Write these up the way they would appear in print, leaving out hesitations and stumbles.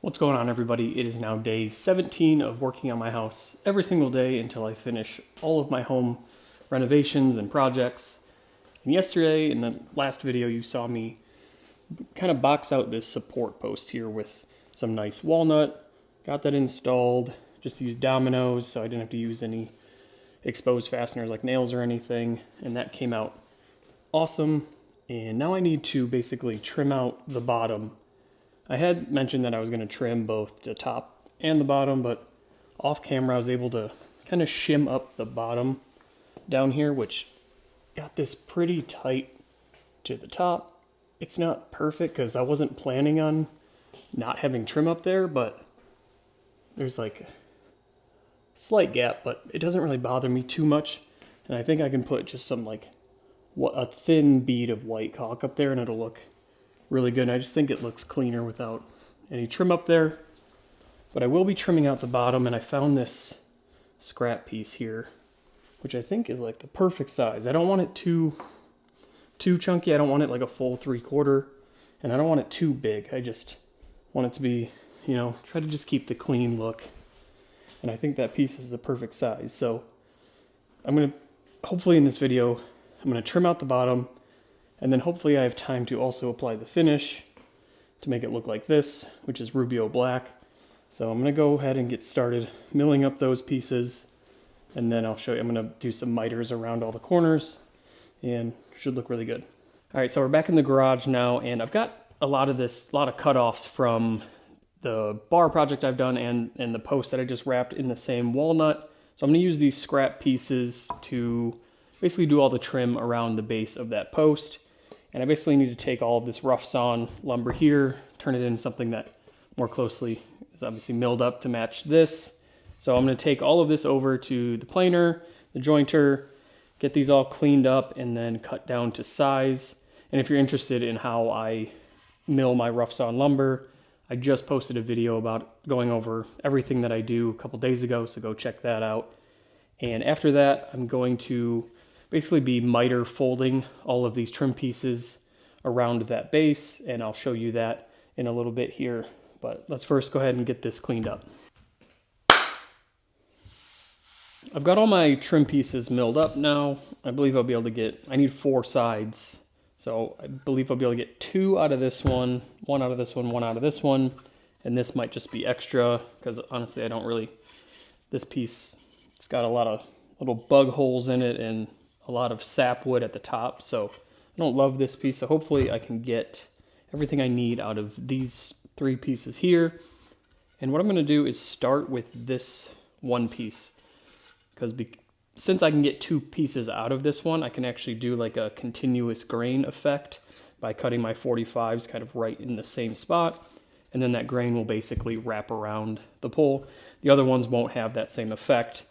What's going on, everybody? It is now day 17 of working on my house every single day until I finish all of my home renovations and projects. And yesterday, in the last video, you saw me kind of box out this support post here with some nice walnut. Got that installed, just used dominoes, so I didn't have to use any exposed fasteners like nails or anything. And that came out awesome. And now I need to basically trim out the bottom. I had mentioned that I was going to trim both the top and the bottom, but off camera I was able to kind of shim up the bottom down here, which got this pretty tight to the top. It's not perfect because I wasn't planning on not having trim up there, but there's like a slight gap, but it doesn't really bother me too much. And I think I can put just some a thin bead of white caulk up there and it'll look really good. I just think it looks cleaner without any trim up there. But I will be trimming out the bottom, and I found this scrap piece here, which I think is like the perfect size. I don't want it too chunky. I don't want it like a full 3/4, and I don't want it too big. I just want it to be, try to just keep the clean look. And I think that piece is the perfect size. So I'm going to, hopefully in this video, I'm going to trim out the bottom, and then hopefully I have time to also apply the finish to make it look like this, which is Rubio Black. So I'm going to go ahead and get started milling up those pieces, and then I'll show you. I'm going to do some miters around all the corners, and should look really good. All right, so we're back in the garage now, and I've got a lot of cutoffs from the bar project I've done and the post that I just wrapped in the same walnut. So I'm going to use these scrap pieces to basically do all the trim around the base of that post. And I basically need to take all of this rough sawn lumber here, turn it into something that more closely is obviously milled up to match this. So I'm going to take all of this over to the planer, the jointer, get these all cleaned up, and then cut down to size. And if you're interested in how I mill my rough sawn lumber, I just posted a video about going over everything that I do a couple days ago, so go check that out. And after that, I'm going to basically be miter folding all of these trim pieces around that base, and I'll show you that in a little bit here. But let's first go ahead and get this cleaned up. I've got all my trim pieces milled up now. I believe I'll be able to get, I need 4 sides. So I believe I'll be able to get 2 out of this one, 1 out of this one, 1 out of this one. And this might just be extra because honestly I don't really, this piece, it's got a lot of little bug holes in it and a lot of sapwood at the top, so I don't love this piece. So hopefully I can get everything I need out of these 3 pieces here. And what I'm going to do is start with this one piece, because since I can get 2 pieces out of this one, I can actually do like a continuous grain effect by cutting my 45s kind of right in the same spot, and then that grain will basically wrap around the pole. The other ones won't have that same effect,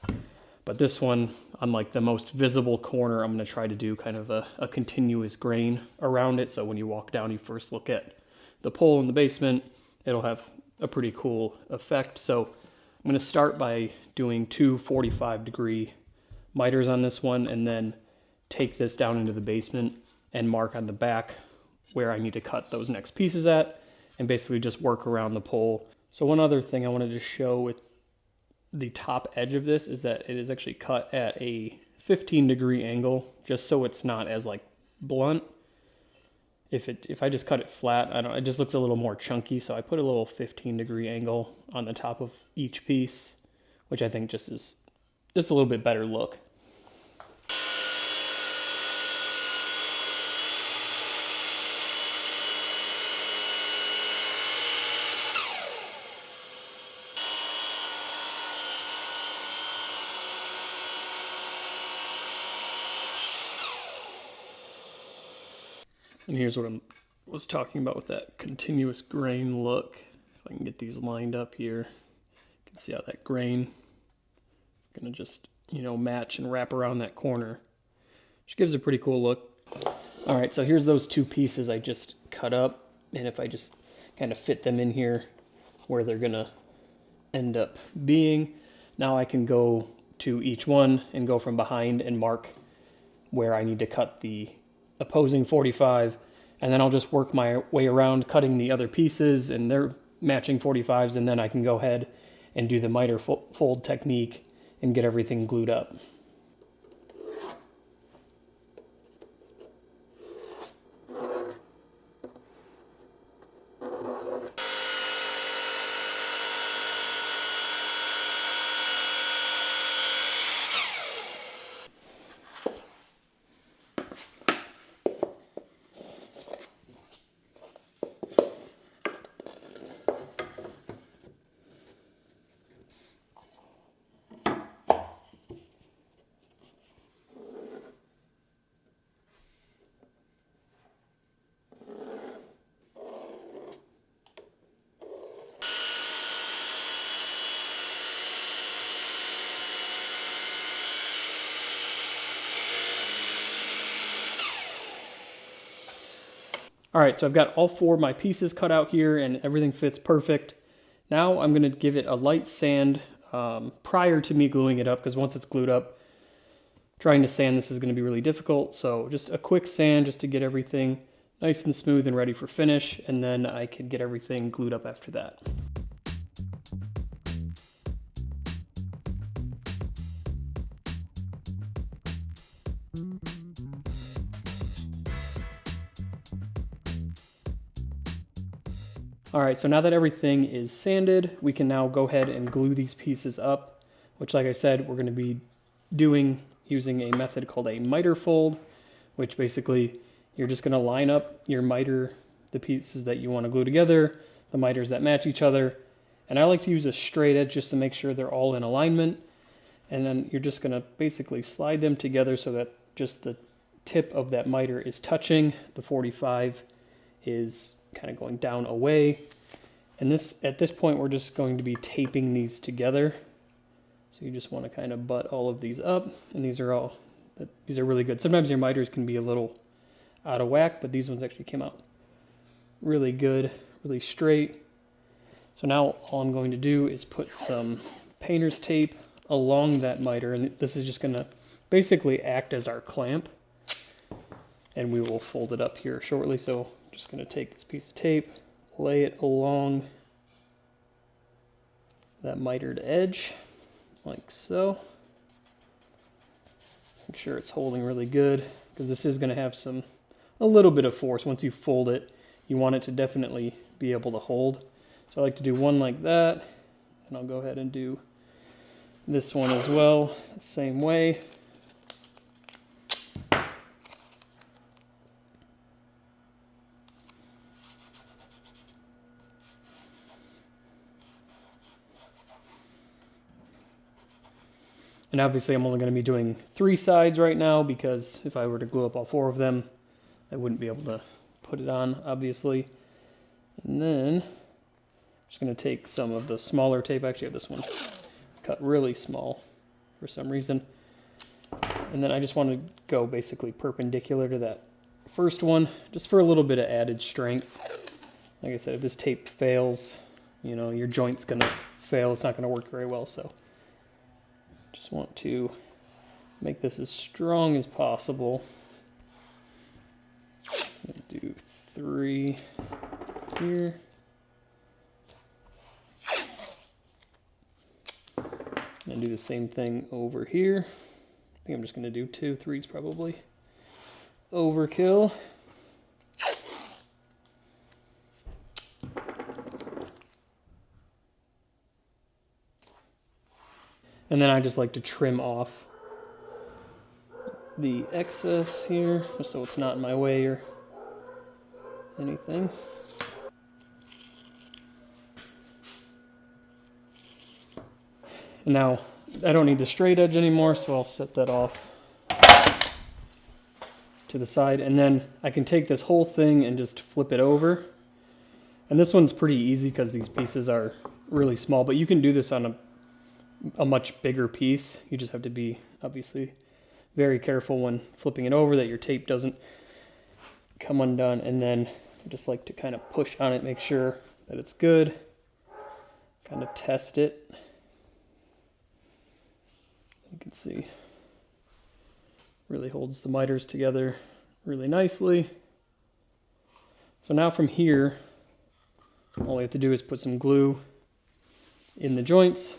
but this one, on like the most visible corner, I'm going to try to do kind of a continuous grain around it. So when you walk down, you first look at the pole in the basement, it'll have a pretty cool effect. So I'm going to start by doing 2 45-degree miters on this one, and then take this down into the basement and mark on the back where I need to cut those next pieces at, and basically just work around the pole. So one other thing I wanted to show with the top edge of this is that it is actually cut at a 15-degree angle, just so it's not as like blunt. If I just cut it flat, it just looks a little more chunky. So I put a little 15-degree angle on the top of each piece, which I think just is just a little bit better look. And here's what I was talking about with that continuous grain look. If I can get these lined up here, you can see how that grain is going to just, match and wrap around that corner, which gives a pretty cool look. All right, so here's those 2 pieces I just cut up. And if I just kind of fit them in here where they're going to end up being, now I can go to each one and go from behind and mark where I need to cut the opposing 45, and then I'll just work my way around cutting the other pieces, and they're matching 45s, and then I can go ahead and do the miter fold technique and get everything glued up. All right, so I've got all 4 of my pieces cut out here and everything fits perfect. Now I'm gonna give it a light sand prior to me gluing it up, because once it's glued up, trying to sand this is gonna be really difficult. So just a quick sand just to get everything nice and smooth and ready for finish, and then I can get everything glued up after that. All right, so now that everything is sanded, we can now go ahead and glue these pieces up, which, like I said, we're going to be doing using a method called a miter fold, which basically you're just going to line up your miter, the pieces that you want to glue together, the miters that match each other. And I like to use a straight edge just to make sure they're all in alignment. And then you're just going to basically slide them together so that just the tip of that miter is touching. The 45 is kind of going down away. And at this point, we're just going to be taping these together. So you just want to kind of butt all of these up, and these are really good. Sometimes your miters can be a little out of whack, but these ones actually came out really good, really straight. So now all I'm going to do is put some painter's tape along that miter, and this is just going to basically act as our clamp. And we will fold it up here shortly. So I'm just going to take this piece of tape, lay it along that mitered edge, like so. Make sure it's holding really good, because this is going to have a little bit of force. Once you fold it, you want it to definitely be able to hold. So I like to do one like that, and I'll go ahead and do this one as well, the same way. And obviously I'm only going to be doing 3 sides right now, because if I were to glue up all 4 of them, I wouldn't be able to put it on, obviously. And then I'm just going to take some of the smaller tape. I actually have this one cut really small for some reason. And then I just want to go basically perpendicular to that first one, just for a little bit of added strength. Like I said, if this tape fails, you know, your joint's going to fail. It's not going to work very well, so just want to make this as strong as possible. Do 3 here. And do the same thing over here. I think I'm just going to do 2. 3's probably overkill. And then I just like to trim off the excess here, just so it's not in my way or anything. And now I don't need the straight edge anymore, so I'll set that off to the side. And then I can take this whole thing and just flip it over. And this one's pretty easy because these pieces are really small, but you can do this on a much bigger piece. You just have to be obviously very careful when flipping it over that your tape doesn't come undone. And then I just like to kind of push on it, make sure that it's good, kind of test it. You can see really holds the miters together really nicely. So now from here, All we have to do is put some glue in the joints.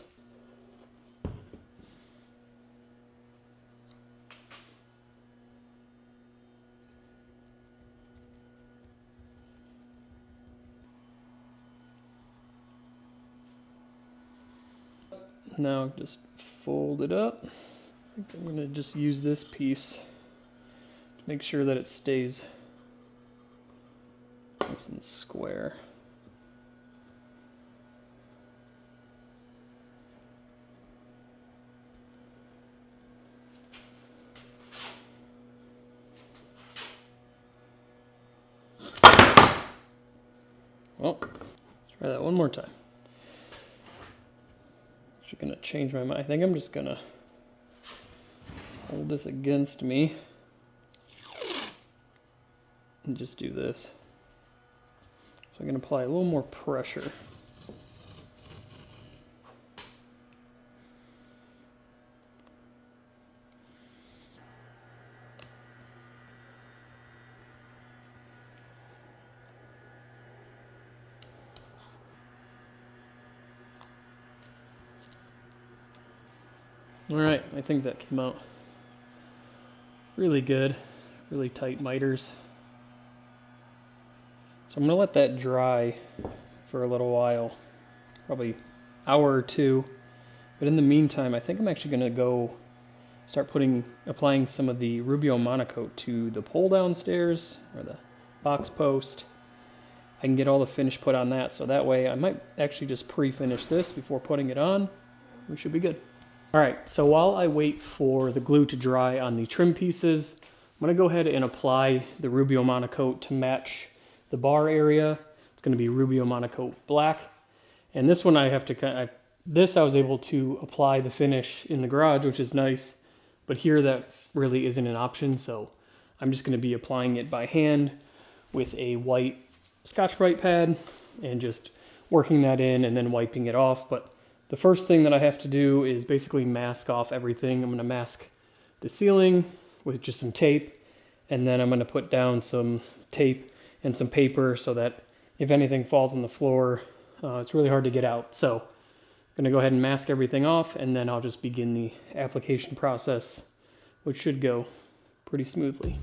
Now just fold it up. I think I'm going to just use this piece to make sure that it stays nice and square. Well, let's try that one more time. Actually gonna change my mind. I think I'm just gonna hold this against me and just do this. So I'm gonna apply a little more pressure. All right, I think that came out really good, really tight miters. So I'm gonna let that dry for a little while, probably hour or two. But in the meantime, I think I'm actually gonna go start applying some of the Rubio Monocoat to the pole downstairs or the box post. I can get all the finish put on that, so that way I might actually just pre-finish this before putting it on. We should be good. All right, so while I wait for the glue to dry on the trim pieces, I'm gonna go ahead and apply the Rubio Monocoat to match the bar area. It's gonna be Rubio Monocoat Black. And this one I was able to apply the finish in the garage, which is nice, but here that really isn't an option, so I'm just gonna be applying it by hand with a white Scotch-Brite pad and just working that in and then wiping it off. But the first thing that I have to do is basically mask off everything. I'm going to mask the ceiling with just some tape, and then I'm going to put down some tape and some paper so that if anything falls on the floor, it's really hard to get out. So I'm going to go ahead and mask everything off, and then I'll just begin the application process, which should go pretty smoothly.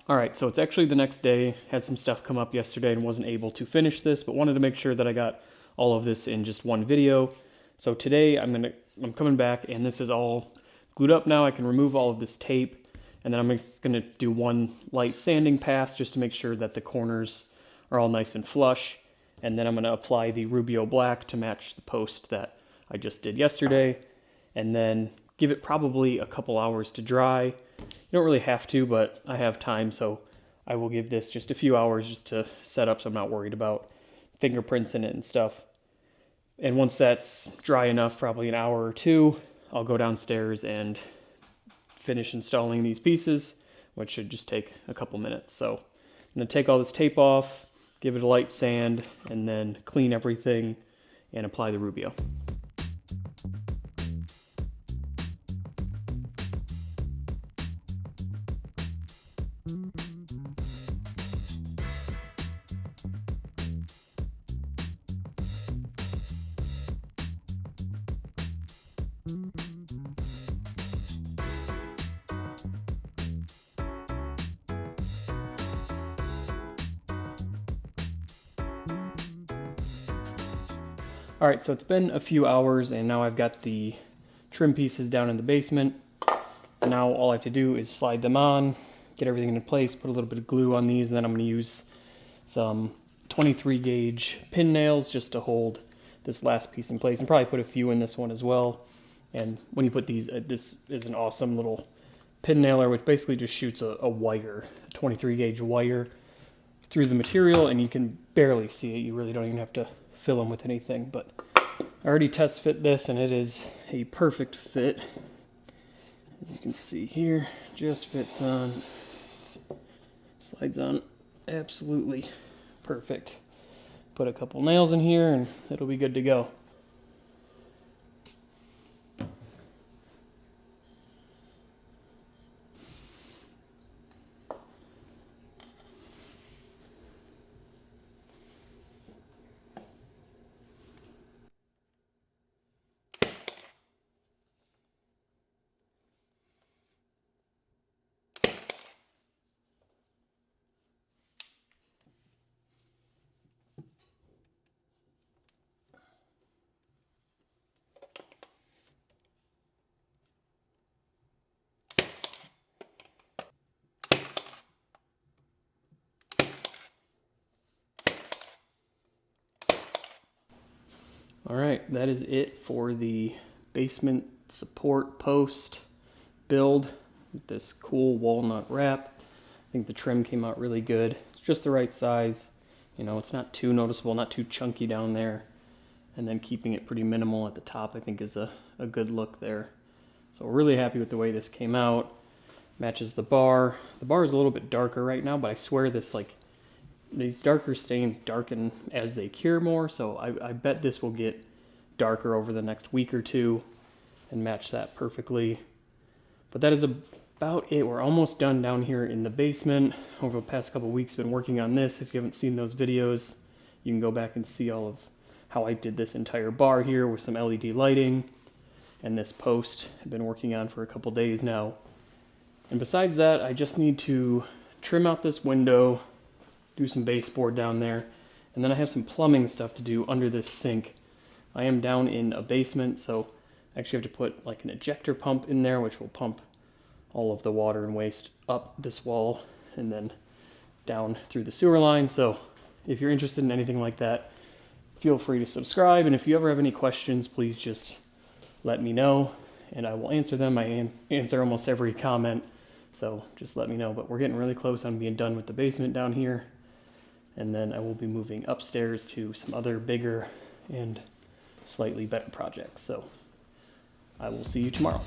All right, so it's actually the next day. Had some stuff come up yesterday and wasn't able to finish this, but wanted to make sure that I got all of this in just one video. So today I'm coming back and this is all glued up now. I can remove all of this tape, and then I'm just gonna do one light sanding pass just to make sure that the corners are all nice and flush. And then I'm gonna apply the Rubio Black to match the post that I just did yesterday, and then give it probably a couple hours to dry. You don't really have to, but I have time, so I will give this just a few hours just to set up so I'm not worried about fingerprints in it and stuff. And once that's dry enough, probably an hour or two, I'll go downstairs and finish installing these pieces, which should just take a couple minutes. So I'm going to take all this tape off, give it a light sand, and then clean everything and apply the Rubio. All right, so it's been a few hours and now I've got the trim pieces down in the basement. And now all I have to do is slide them on, get everything into place, put a little bit of glue on these, and then I'm going to use some 23 gauge pin nails just to hold this last piece in place, and probably put a few in this one as well. And when you put these, this is an awesome little pin nailer, which basically just shoots a wire, a 23 gauge wire through the material, and you can barely see it. You really don't even have to fill them with anything. But I already test fit this and it is a perfect fit. As you can see here, just fits on, slides on absolutely perfect. Put a couple nails in here and it'll be good to go. All right, that is it for the basement support post build with this cool walnut wrap. I think the trim came out really good. It's just the right size. You know, it's not too noticeable, not too chunky down there. And then keeping it pretty minimal at the top, I think is a good look there. So we're really happy with the way this came out. Matches the bar. The bar is a little bit darker right now, but I swear this, like, these darker stains darken as they cure more, so I bet this will get darker over the next week or two and match that perfectly. But that is about it. We're almost done down here in the basement. Over the past couple of weeks, been working on this. If you haven't seen those videos, you can go back and see all of how I did this entire bar here with some LED lighting. And this post I've been working on for a couple days now. And besides that, I just need to trim out this window, do some baseboard down there, and then I have some plumbing stuff to do under this sink. I am down in a basement, so I actually have to put like an ejector pump in there, which will pump all of the water and waste up this wall and then down through the sewer line. So if you're interested in anything like that, feel free to subscribe, and if you ever have any questions, please just let me know and I will answer them. I answer almost every comment, so just let me know. But we're getting really close on being done with the basement down here. And then I will be moving upstairs to some other bigger and slightly better projects. So I will see you tomorrow.